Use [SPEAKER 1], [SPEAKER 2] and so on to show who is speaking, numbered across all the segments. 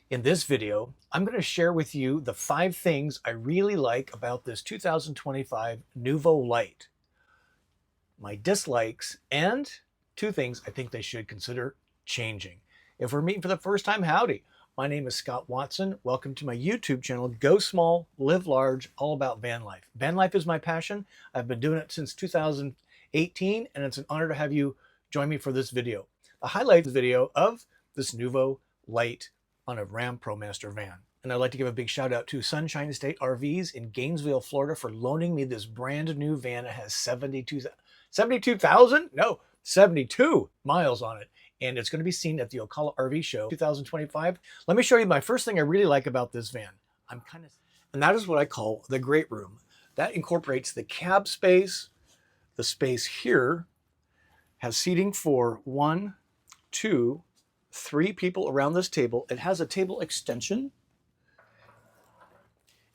[SPEAKER 1] In this video, I'm going to share with you the 5 things I really like about this 2025 Noovo Lite, my dislikes, and 2 things I think they should consider changing. If we're meeting for the first time, howdy. My name is Scott Watson. Welcome to my YouTube channel, Go Small, Live Large, all about van life. Van life is my passion. I've been doing it since 2018, and it's an honor to have you join me for this video. A highlight video of this Noovo Lite on a Ram ProMaster van. And I'd like to give a big shout out to Sunshine State RVs in Gainesville, Florida for loaning me this brand new van. It has 72,000? No, 72 miles on it. And it's going to be seen at the Ocala RV Show 2025. Let me show you my first thing I really like about this van. And that is what I call the great room. That incorporates the cab space. The space here has seating for 1, 2, 3 people around this table. It has a table extension.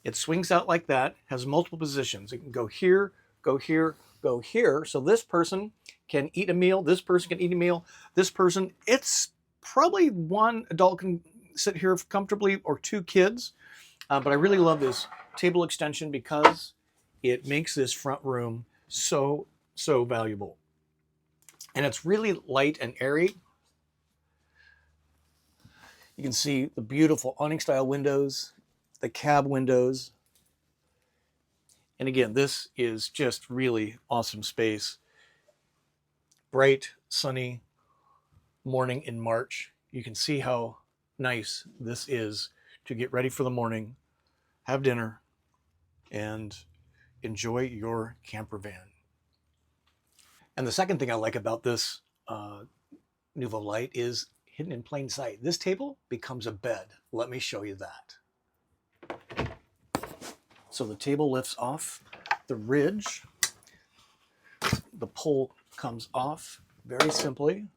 [SPEAKER 1] It swings out like that, has multiple positions. It can go here, go here, go here. So this person can eat a meal. This person can eat a meal. This person, it's probably 1 adult can sit here comfortably or 2 kids. But I really love this table extension because it makes this front room so valuable. And it's really light and airy. You can see the beautiful awning style windows, the cab windows. And again, this is just really awesome space. Bright, sunny morning in March. You can see how nice this is to get ready for the morning, have dinner, and enjoy your camper van. And the second thing I like about this Noovo Lite is hidden in plain sight. This table becomes a bed. Let me show you that. So the table lifts off the ridge. The pole comes off very simply.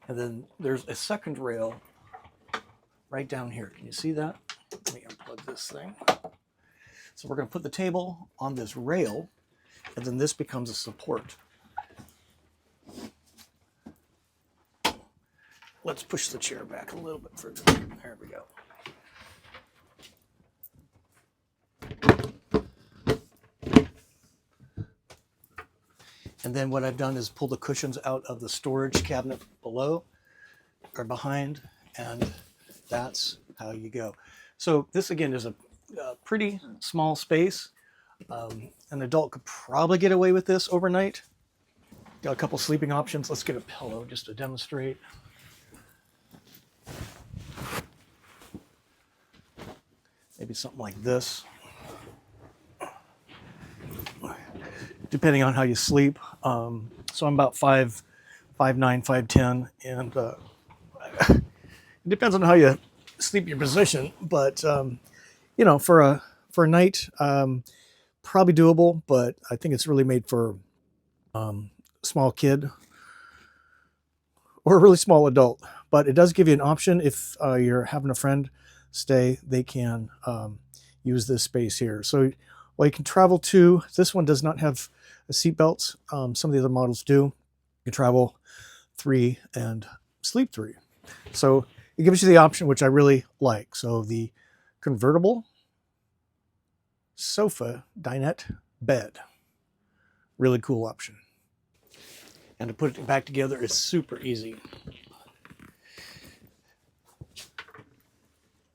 [SPEAKER 1] And then there's a second rail right down here. Can you see that? Let me unplug this thing. So we're going to put the table on this rail, and then this becomes a support. Let's push the chair back a little bit further. There we go. And then what I've done is pull the cushions out of the storage cabinet below or behind, and that's how you go. So this again is a pretty small space. An adult could probably get away with this overnight. Got a couple sleeping options. Let's get a pillow just to demonstrate. Maybe something like this, depending on how you sleep. So I'm about 5'9", 5'10", and it depends on how you sleep your position. But you know, for a night, probably doable. But I think it's really made for a small kid or a really small adult. But it does give you an option if you're having a friend stay, they can use this space here. So while you can travel to, this one does not have seat belts. Some of the other models do. You can travel 3 and sleep 3. So it gives you the option, which I really like. So the convertible sofa dinette bed, really cool option. And to put it back together is super easy.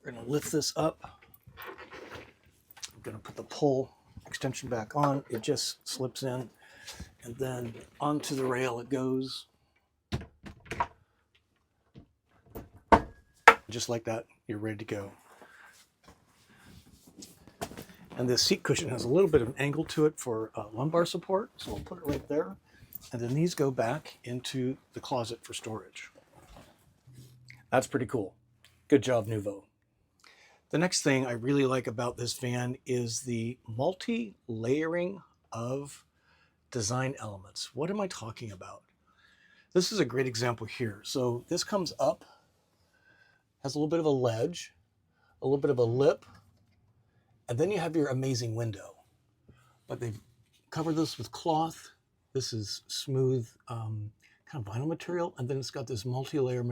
[SPEAKER 1] We're going to lift this up. I'm going to put the pole extension back on. It just slips in, and then onto the rail it goes. Just like that, you're ready to go. And this seat cushion has a little bit of an angle to it for lumbar support, so we'll put it right there. And then these go back into the closet for storage. That's pretty cool. Good job, Noovo. The next thing I really like about this van is the multi-layering of design elements. What am I talking about? This is a great example here. So this comes up, has a little bit of a ledge, a little bit of a lip, and then you have your amazing window. But they've covered this with cloth. This is smooth kind of vinyl material, and then it's got this multi-layer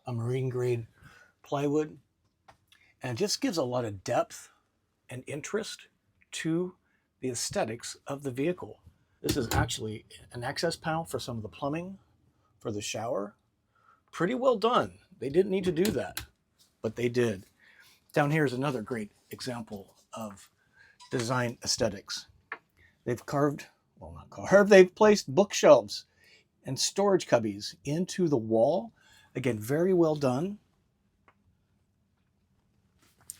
[SPEAKER 1] marine grade plywood, and it just gives a lot of depth and interest to the aesthetics of the vehicle. This is actually an access panel for some of the plumbing for the shower. Pretty well done. They didn't need to do that, but they did. Down here is another great example of design aesthetics. They've carved, well, not carved, they've placed bookshelves and storage cubbies into the wall. Again, very well done.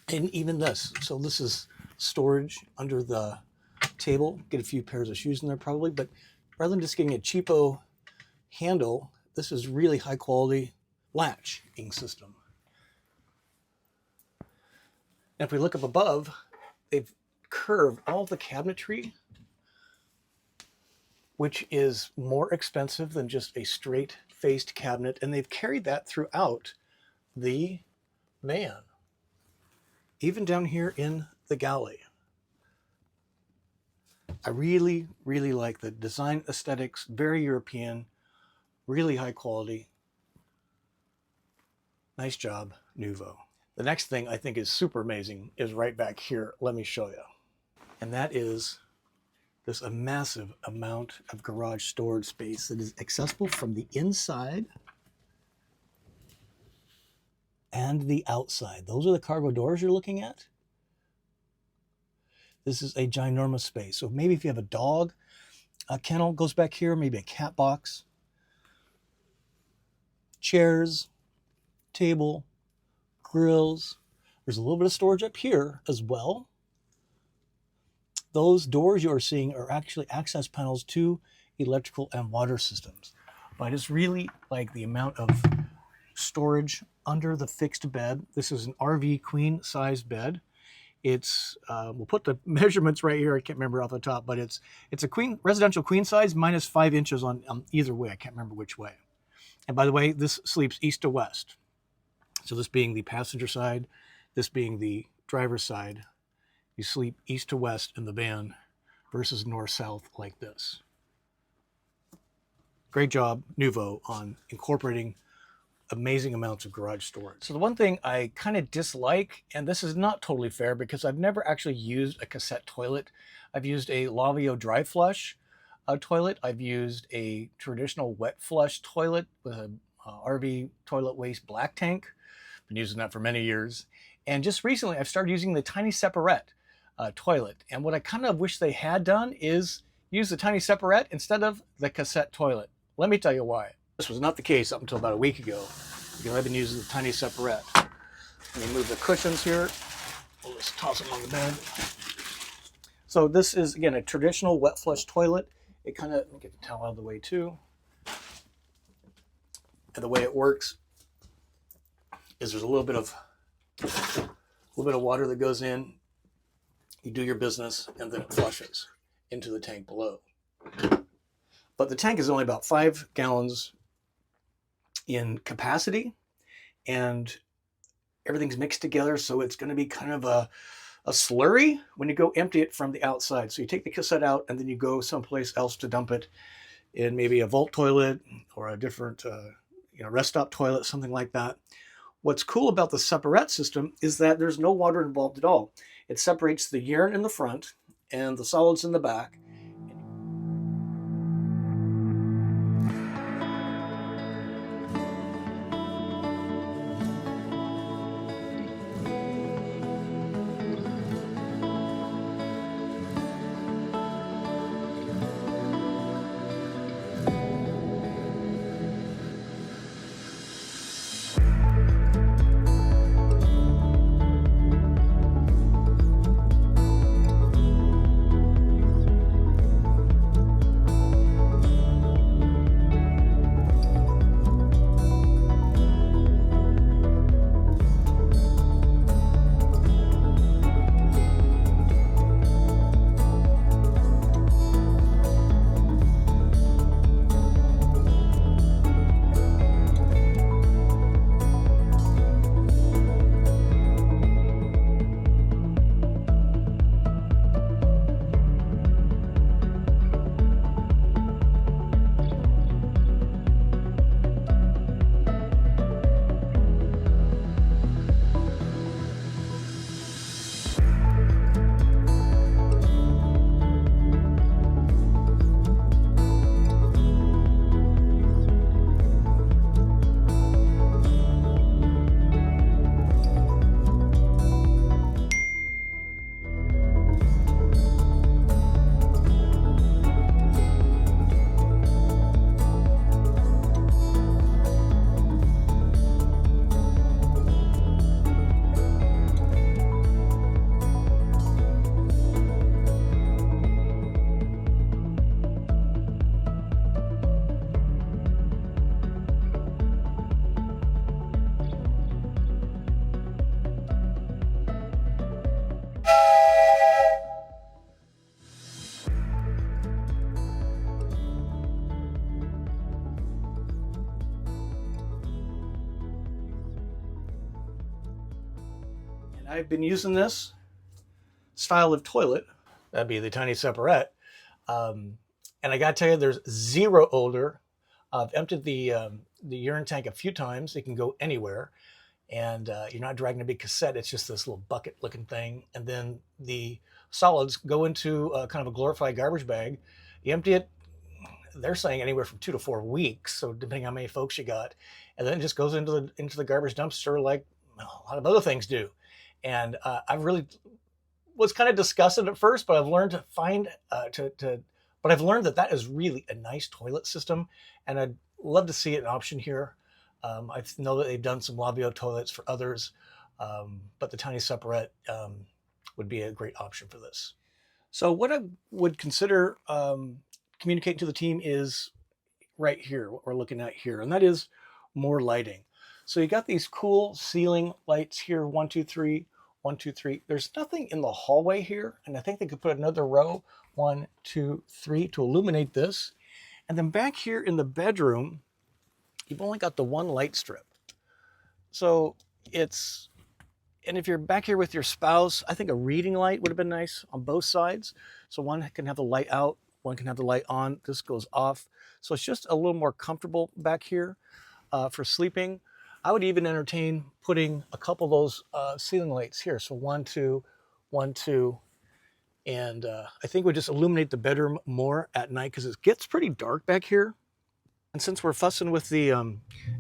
[SPEAKER 1] And even this. So this is storage under the table. Get a few pairs of shoes in there probably, but rather than just getting a cheapo handle, this is really high quality latching system. And if we look up above, they've curved all the cabinetry, which is more expensive than just a straight faced cabinet. And they've carried that throughout the van, even down here in the galley. I really, really like the design aesthetics, very European, really high quality. Nice job, Noovo. The next thing I think is super amazing is right back here. Let me show you. And that is this a massive amount of garage storage space that is accessible from the inside and the outside. Those are the cargo doors you're looking at. This is a ginormous space. So maybe if you have a dog, a kennel goes back here, maybe a cat box, chairs, table, grills. There's a little bit of storage up here as well. Those doors you are seeing are actually access panels to electrical and water systems. But I just really like the amount of storage under the fixed bed. This is an RV queen size bed. It's we'll put the measurements right here. I can't remember off the top, but it's a residential queen size minus 5 inches on either way. I can't remember which way. And by the way, this sleeps east to west. So this being the passenger side, this being the driver's side, you sleep east to west in the van versus north-south like this. Great job, Noovo, on incorporating amazing amounts of garage storage. So the one thing I kind of dislike, and this is not totally fair because I've never actually used a cassette toilet. I've used a Lavio dry flush toilet. I've used a traditional wet flush toilet with a RV toilet waste black tank. Been using that for many years. And just recently I've started using the tiny Separett toilet. And what I kind of wish they had done is use the tiny Separett instead of the cassette toilet. Let me tell you why. This was not the case up until about a week ago, because I've been using the tiny Separett. Let me move the cushions here. We'll just toss them on the bed. So this is, again, a traditional wet flush toilet. It kind of, get the towel out of the way too. And the way it works is there's a little bit of water that goes in. You do your business, and then it flushes into the tank below. But the tank is only about 5 gallons in capacity, and everything's mixed together, so it's going to be kind of a slurry when you go empty it from the outside. So you take the cassette out, and then you go someplace else to dump it in maybe a vault toilet or a different rest stop toilet, something like that. What's cool about the Separett system is that there's no water involved at all. It separates the urine in the front and the solids in the back. I've been using this style of toilet, that'd be the Tiny Separett, and I gotta tell you, there's zero odor. I've emptied the urine tank a few times. It can go anywhere, and you're not dragging a big cassette. It's just this little bucket-looking thing, and then the solids go into kind of a glorified garbage bag. You empty it. They're saying anywhere from 2 to 4 weeks, so depending on how many folks you got, and then it just goes into the garbage dumpster like a lot of other things do. And I really was kind of disgusted at first, but I've learned to find but I've learned that is really a nice toilet system, and I'd love to see an option here. I know that they've done some Lavio toilets for others, but the Tiny Separett would be a great option for this. So what I would consider communicating to the team is right here, what we're looking at here, and that is more lighting. So you got these cool ceiling lights here, 1, 2, 3, 1, 2, 3. There's nothing in the hallway here, and I think they could put another row, 1, 2, 3, to illuminate this. And then back here in the bedroom, you've only got the one light strip. So and if you're back here with your spouse, I think a reading light would have been nice on both sides. So one can have the light out, one can have the light on, this goes off. So it's just a little more comfortable back here for sleeping. I would even entertain putting a couple of those ceiling lights here. So 1, 2, 1, 2. And I think we just illuminate the bedroom more at night because it gets pretty dark back here. And since we're fussing with the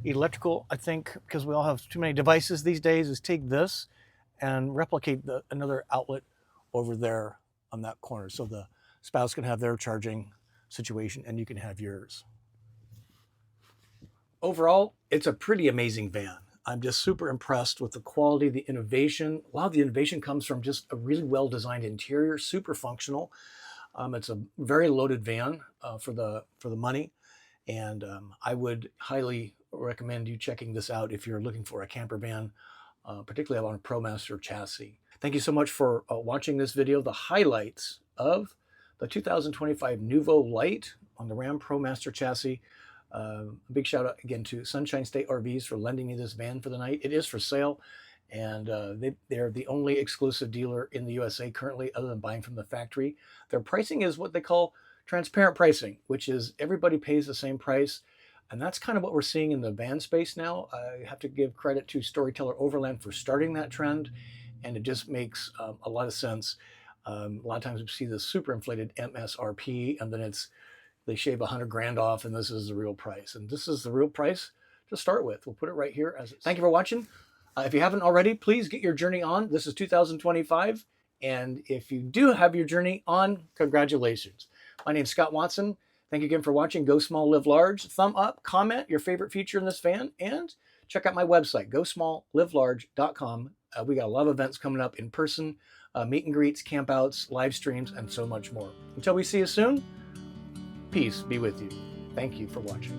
[SPEAKER 1] electrical, I think because we all have too many devices these days, is take this and replicate another outlet over there on that corner. So the spouse can have their charging situation and you can have yours. Overall, it's a pretty amazing van. I'm just super impressed with the quality, the innovation. A lot of the innovation comes from just a really well-designed interior, super functional. It's a very loaded van for the money. And I would highly recommend you checking this out if you're looking for a camper van, particularly on a ProMaster chassis. Thank you so much for watching this video. The highlights of the 2025 Noovo Lite on the Ram ProMaster chassis. A big shout out again to Sunshine State RVs for lending me this van for the night. It is for sale, and they're the only exclusive dealer in the USA currently other than buying from the factory. Their pricing is what they call transparent pricing, which is everybody pays the same price. And that's kind of what we're seeing in the van space now. I have to give credit to Storyteller Overland for starting that trend. And it just makes a lot of sense. A lot of times we see this super inflated MSRP and then they shave 100 grand off and this is the real price. And this is the real price to start with. We'll put it right here. Thank you for watching. If you haven't already, please get your journey on. This is 2025. And if you do have your journey on, congratulations. My name is Scott Watson. Thank you again for watching Go Small, Live Large. Thumb up, comment your favorite feature in this van, and check out my website, gosmalllivelarge.com. We got a lot of events coming up in person, meet and greets, campouts, live streams, and so much more. Until we see you soon, peace be with you. Thank you for watching.